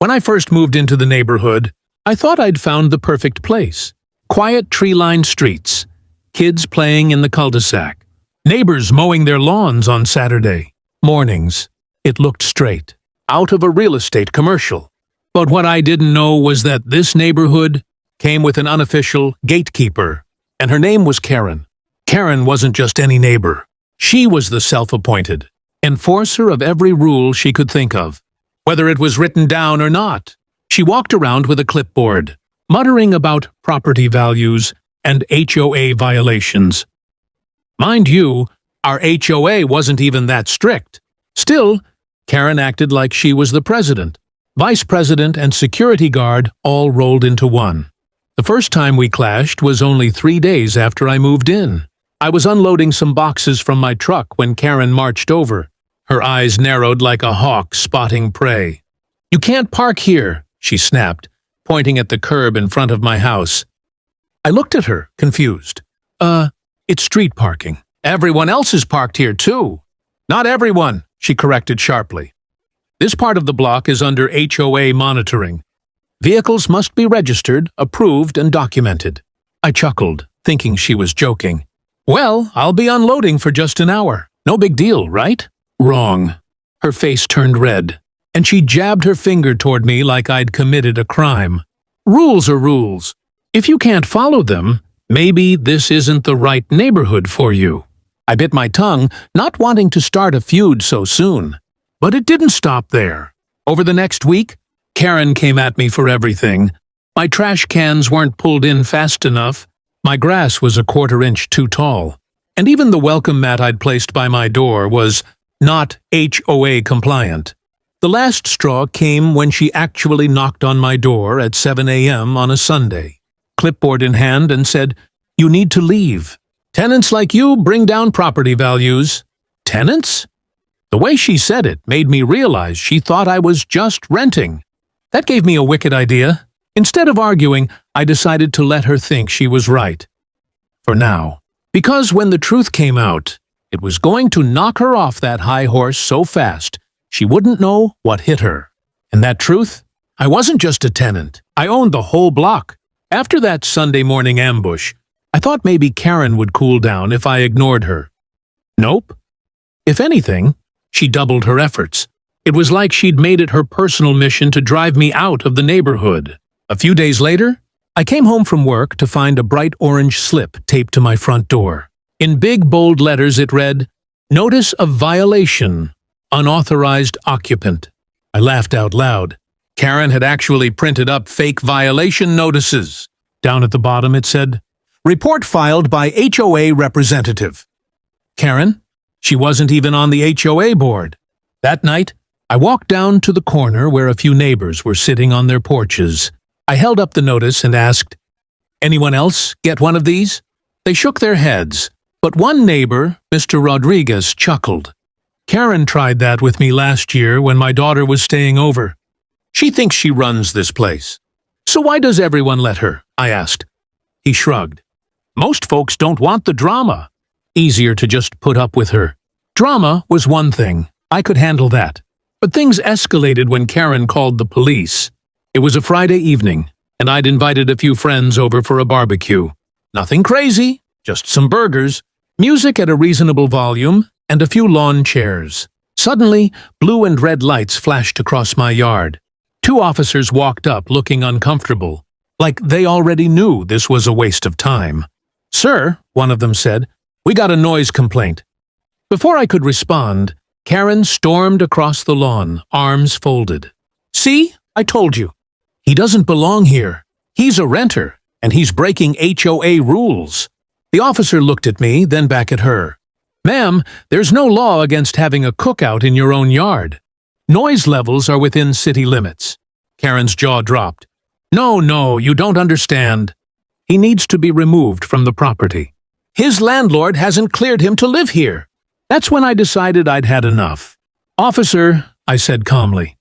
When I first moved into the neighborhood, I thought I'd found the perfect place. Quiet tree-lined streets, kids playing in the cul-de-sac, neighbors mowing their lawns on Saturday mornings. It looked straight out of a real estate commercial. But what I didn't know was that this neighborhood came with an unofficial gatekeeper, and her name was Karen. Karen wasn't just any neighbor. She was the self-appointed enforcer of every rule she could think of, whether it was written down or not. She walked around with a clipboard, muttering about property values and HOA violations. Mind you, our HOA wasn't even that strict. Still, Karen acted like she was the president, vice president, and security guard all rolled into one. The first time we clashed was only 3 days after I moved in. I was unloading some boxes from my truck when Karen marched over. Her eyes narrowed like a hawk spotting prey. "You can't park here," she snapped, pointing at the curb in front of my house. I looked at her, confused. It's street parking. Everyone else is parked here, too." "Not everyone," she corrected sharply. "This part of the block is under HOA monitoring. Vehicles must be registered, approved, and documented." I chuckled, thinking she was joking. "Well, I'll be unloading for just an hour. No big deal, right?" Wrong. Her face turned red, and she jabbed her finger toward me like I'd committed a crime. "Rules are rules. If you can't follow them, maybe this isn't the right neighborhood for you." I bit my tongue, not wanting to start a feud so soon. But it didn't stop there. Over the next week, Karen came at me for everything. My trash cans weren't pulled in fast enough. My grass was a 1/4 inch too tall. And even the welcome mat I'd placed by my door was not HOA compliant. The last straw came when she actually knocked on my door at 7 a.m. on a Sunday, clipboard in hand, and said, "You need to leave. Tenants like you bring down property values." Tenants? The way she said it made me realize she thought I was just renting. That gave me a wicked idea. Instead of arguing, I decided to let her think she was right. For now. Because when the truth came out, it was going to knock her off that high horse so fast she wouldn't know what hit her. And that truth? I wasn't just a tenant. I owned the whole block. After that Sunday morning ambush, I thought maybe Karen would cool down if I ignored her. Nope. If anything, she doubled her efforts. It was like she'd made it her personal mission to drive me out of the neighborhood. A few days later, I came home from work to find a bright orange slip taped to my front door. In big, bold letters it read, "Notice of violation. Unauthorized occupant." I laughed out loud. Karen had actually printed up fake violation notices. Down at the bottom it said, "Report filed by HOA representative." Karen? She wasn't even on the HOA board. That night, I walked down to the corner where a few neighbors were sitting on their porches. I held up the notice and asked, "Anyone else get one of these?" They shook their heads, but one neighbor, Mr. Rodriguez, chuckled. "Karen tried that with me last year when my daughter was staying over. She thinks she runs this place." "So why does everyone let her?" I asked. He shrugged. "Most folks don't want the drama. Easier to just put up with her." Drama was one thing. I could handle that. But things escalated when Karen called the police. It was a Friday evening, and I'd invited a few friends over for a barbecue. Nothing crazy, just some burgers, music at a reasonable volume, and a few lawn chairs. Suddenly, blue and red lights flashed across my yard. 2 officers walked up looking uncomfortable, like they already knew this was a waste of time. "Sir," one of them said, "we got a noise complaint." Before I could respond, Karen stormed across the lawn, arms folded. "See? I told you. He doesn't belong here. He's a renter, and he's breaking HOA rules." The officer looked at me, then back at her. "Ma'am, there's no law against having a cookout in your own yard. Noise levels are within city limits." Karen's jaw dropped. No, you don't understand. He needs to be removed from the property. His landlord hasn't cleared him to live here." That's when I decided I'd had enough. "Officer," I said calmly,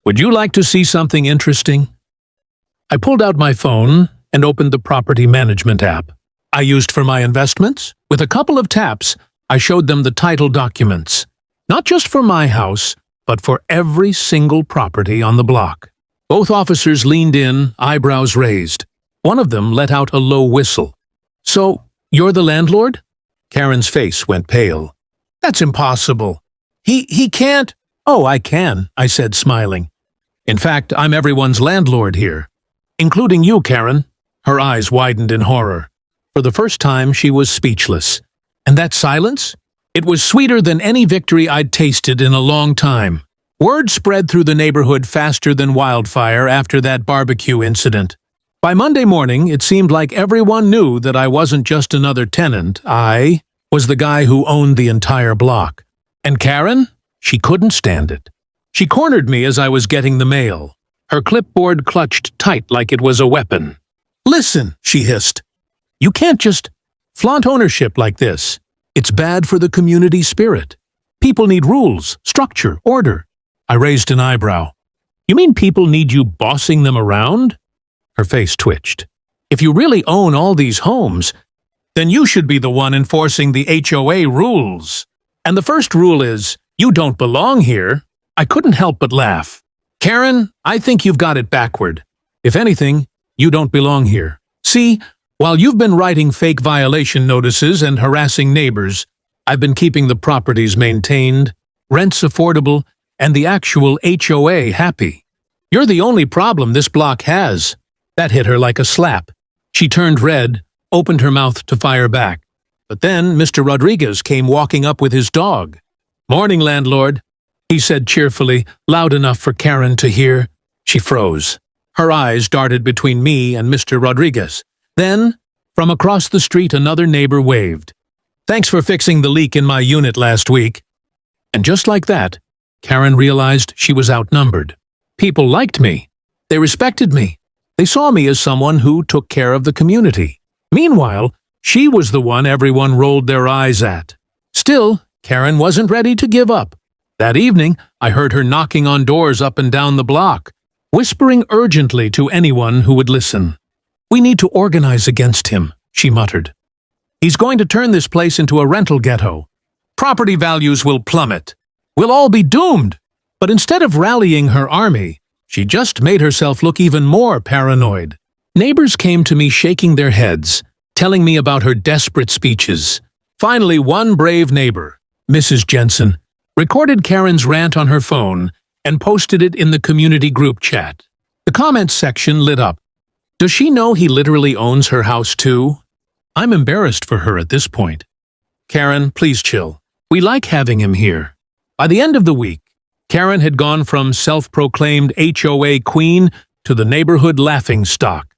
"would you like to see something interesting?" I pulled out my phone and opened the property management app I used for my investments. With a couple of taps, I showed them the title documents, not just for my house, but for every single property on the block. Both officers leaned in, eyebrows raised. One of them let out a low whistle. "So, you're the landlord?" Karen's face went pale. "That's impossible. He can't—" "Oh, I can," I said, smiling. "In fact, I'm everyone's landlord here. Including you, Karen." Her eyes widened in horror. For the first time, she was speechless. And that silence? It was sweeter than any victory I'd tasted in a long time. Word spread through the neighborhood faster than wildfire after that barbecue incident. By Monday morning, it seemed like everyone knew that I wasn't just another tenant. I was the guy who owned the entire block. And Karen? She couldn't stand it. She cornered me as I was getting the mail. Her clipboard clutched tight like it was a weapon. "Listen," she hissed. "You can't just flaunt ownership like this. It's bad for the community spirit. People need rules, structure, order." I raised an eyebrow. "You mean people need you bossing them around?" Her face twitched. "If you really own all these homes, then you should be the one enforcing the HOA rules. And the first rule is, you don't belong here." I couldn't help but laugh. "Karen, I think you've got it backward. If anything, you don't belong here. See, while you've been writing fake violation notices and harassing neighbors, I've been keeping the properties maintained, rents affordable, and the actual HOA happy. You're the only problem this block has." That hit her like a slap. She turned red, opened her mouth to fire back. But then Mr. Rodriguez came walking up with his dog. "Morning, landlord," he said cheerfully, loud enough for Karen to hear. She froze. Her eyes darted between me and Mr. Rodriguez. Then, from across the street, another neighbor waved. "Thanks for fixing the leak in my unit last week." And just like that, Karen realized she was outnumbered. People liked me. They respected me. They saw me as someone who took care of the community. Meanwhile, she was the one everyone rolled their eyes at. Still, Karen wasn't ready to give up. That evening, I heard her knocking on doors up and down the block, whispering urgently to anyone who would listen. "We need to organize against him," she muttered. "He's going to turn this place into a rental ghetto. Property values will plummet. We'll all be doomed." But instead of rallying her army, she just made herself look even more paranoid. Neighbors came to me shaking their heads, telling me about her desperate speeches. Finally, one brave neighbor, Mrs. Jensen, recorded Karen's rant on her phone and posted it in the community group chat. The comments section lit up. Does she know he literally owns her house too? I'm embarrassed for her at this point. "Karen, please chill. We like having him here." By the end of the week, Karen had gone from self-proclaimed HOA queen to the neighborhood laughingstock.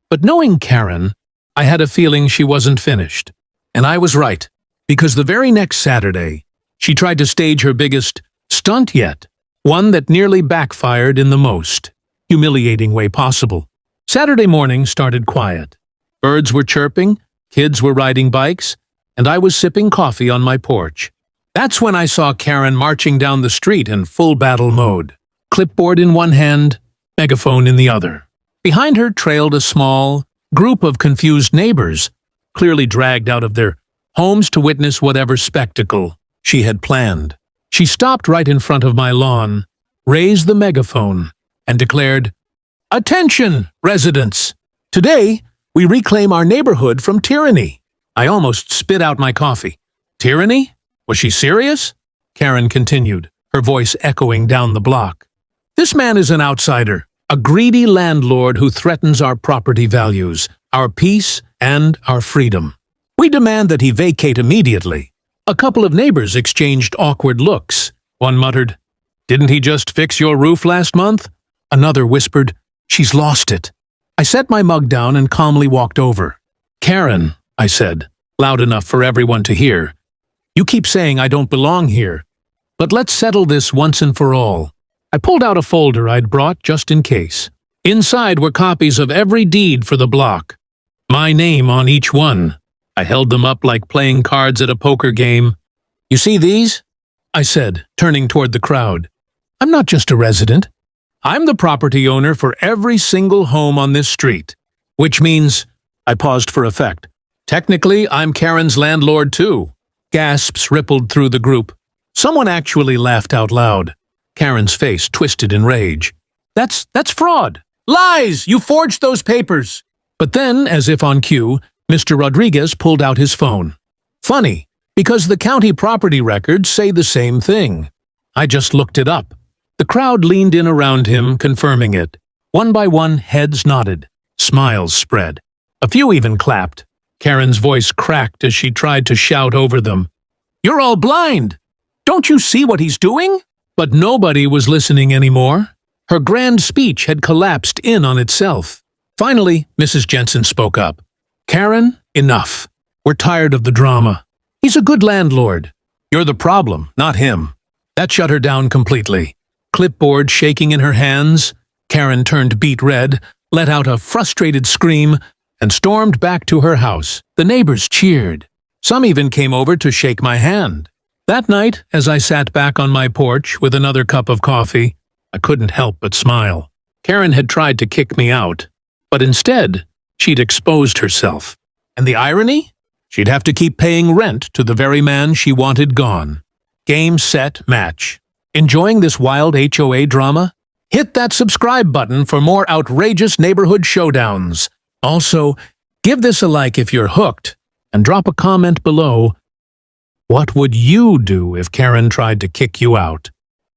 But knowing Karen, I had a feeling she wasn't finished. And I was right, because the very next Saturday, she tried to stage her biggest stunt yet, one that nearly backfired in the most humiliating way possible. Saturday morning started quiet. Birds were chirping, kids were riding bikes, and I was sipping coffee on my porch. That's when I saw Karen marching down the street in full battle mode, clipboard in one hand, megaphone in the other. Behind her trailed a small group of confused neighbors, clearly dragged out of their homes to witness whatever spectacle she had planned. She stopped right in front of my lawn, raised the megaphone, and declared, "Attention, residents! Today, we reclaim our neighborhood from tyranny." I almost spit out my coffee. Tyranny? Was she serious? Karen continued, her voice echoing down the block. "This man is an outsider, a greedy landlord who threatens our property values, our peace, and our freedom. We demand that he vacate immediately." A couple of neighbors exchanged awkward looks. One muttered, "Didn't he just fix your roof last month?" Another whispered, "She's lost it." I set my mug down and calmly walked over. "Karen," I said, loud enough for everyone to hear, "you keep saying I don't belong here, but let's settle this once and for all." I pulled out a folder I'd brought just in case. Inside were copies of every deed for the block. My name on each one. I held them up like playing cards at a poker game. "You see these?" I said, turning toward the crowd. "I'm not just a resident. I'm the property owner for every single home on this street. Which means," I paused for effect, "technically I'm Karen's landlord too." Gasps rippled through the group. Someone actually laughed out loud. Karen's face twisted in rage. That's fraud. Lies! You forged those papers. But then, as if on cue, Mr. Rodriguez pulled out his phone. Funny, because the county property records say the same thing. I just looked it up. The crowd leaned in around him, confirming it. One by one, heads nodded. Smiles spread. A few even clapped. Karen's voice cracked as she tried to shout over them. "You're all blind! Don't you see what he's doing?" But nobody was listening anymore. Her grand speech had collapsed in on itself. Finally, Mrs. Jensen spoke up. "Karen, enough. We're tired of the drama. He's a good landlord. You're the problem, not him." That shut her down completely. Clipboard shaking in her hands, Karen turned beet red, let out a frustrated scream, and stormed back to her house. The neighbors cheered. Some even came over to shake my hand. That night, as I sat back on my porch with another cup of coffee, I couldn't help but smile. Karen had tried to kick me out, but instead, she'd exposed herself. And the irony? She'd have to keep paying rent to the very man she wanted gone. Game, set, match. Enjoying this wild HOA drama? Hit that subscribe button for more outrageous neighborhood showdowns. Also, give this a like if you're hooked, and drop a comment below. What would you do if Karen tried to kick you out?